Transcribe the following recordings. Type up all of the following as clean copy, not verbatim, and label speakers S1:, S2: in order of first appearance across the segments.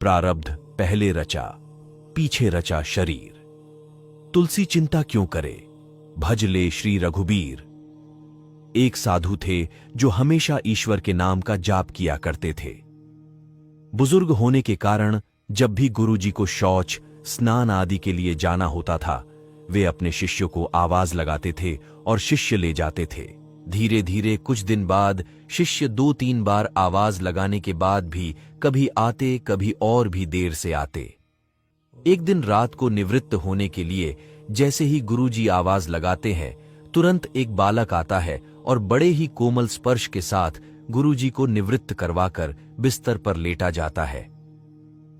S1: प्रारब्ध पहले रचा, पीछे रचा शरीर। तुलसी चिंता क्यों करे, भज ले श्री रघुबीर। एक साधु थे जो हमेशा ईश्वर के नाम का जाप किया करते थे। बुजुर्ग होने के कारण जब भी गुरुजी को शौच, स्नान आदि के लिए जाना होता था, वे अपने शिष्यों को आवाज लगाते थे और शिष्य ले जाते थे। धीरे धीरे कुछ दिन बाद शिष्य 2-3 बार आवाज लगाने के बाद भी कभी आते, कभी और भी देर से आते। एक दिन रात को निवृत्त होने के लिए जैसे ही गुरुजी आवाज लगाते हैं, तुरंत एक बालक आता है और बड़े ही कोमल स्पर्श के साथ गुरुजी को निवृत्त करवाकर बिस्तर पर लेटा जाता है।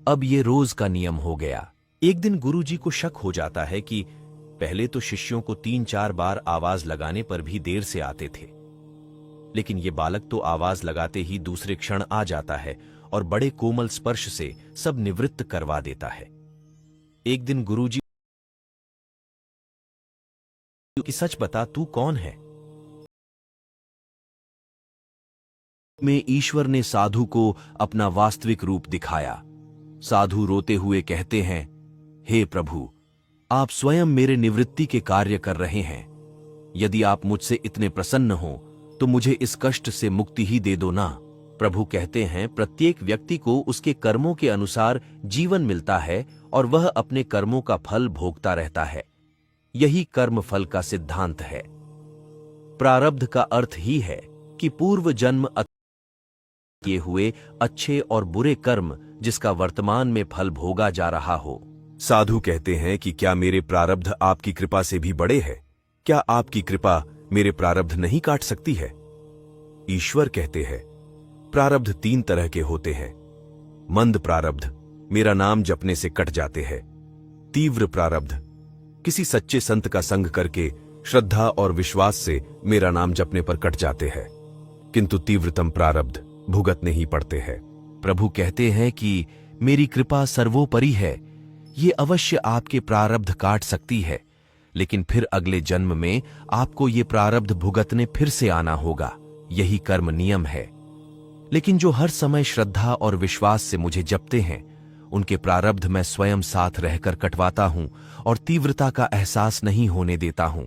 S1: अब ये रोज का नियम हो गया। एक दिन गुरुजी को शक हो जाता है कि पहले तो शिष्यों को 3-4 बार आवाज लगाने पर भी देर से आते थे, लेकिन ये बालक तो आवाज लगाते ही दूसरे क्षण आ जाता है और बड़े कोमल स्पर्श से सब निवृत्त करवा देता है। एक दिन गुरुजी कि सच बता, तू कौन है? में ईश्वर ने साधु को अपना वास्तविक रूप दिखाया। साधु रोते हुए कहते हैं, हे प्रभु, आप स्वयं मेरे निवृत्ति के कार्य कर रहे हैं। यदि आप मुझसे इतने प्रसन्न हो तो मुझे इस कष्ट से मुक्ति ही दे दो ना। प्रभु कहते हैं, प्रत्येक व्यक्ति को उसके कर्मों के अनुसार जीवन मिलता है और वह अपने कर्मों का फल भोगता रहता है। यही कर्म फल का सिद्धांत है। प्रारब्ध का अर्थ ही है कि पूर्व जन्म किए हुए अच्छे और बुरे कर्म जिसका वर्तमान में फल भोगा जा रहा हो। साधु कहते हैं कि क्या मेरे प्रारब्ध आपकी कृपा से भी बड़े हैं? क्या आपकी कृपा मेरे प्रारब्ध नहीं काट सकती है? ईश्वर कहते हैं, प्रारब्ध 3 तरह के होते हैं। मंद प्रारब्ध मेरा नाम जपने से कट जाते हैं। तीव्र प्रारब्ध किसी सच्चे संत का संग करके श्रद्धा और विश्वास से मेरा नाम जपने पर कट जाते हैं, किंतु तीव्रतम प्रारब्ध भुगतने ही पड़ते हैं। प्रभु कहते हैं कि मेरी कृपा सर्वोपरि है। ये अवश्य आपके प्रारब्ध काट सकती है, लेकिन फिर अगले जन्म में आपको ये प्रारब्ध भुगतने फिर से आना होगा। यही कर्म नियम है। लेकिन जो हर समय श्रद्धा और विश्वास से मुझे जपते हैं, उनके प्रारब्ध मैं स्वयं साथ रहकर कटवाता हूं और तीव्रता का एहसास नहीं होने देता हूं।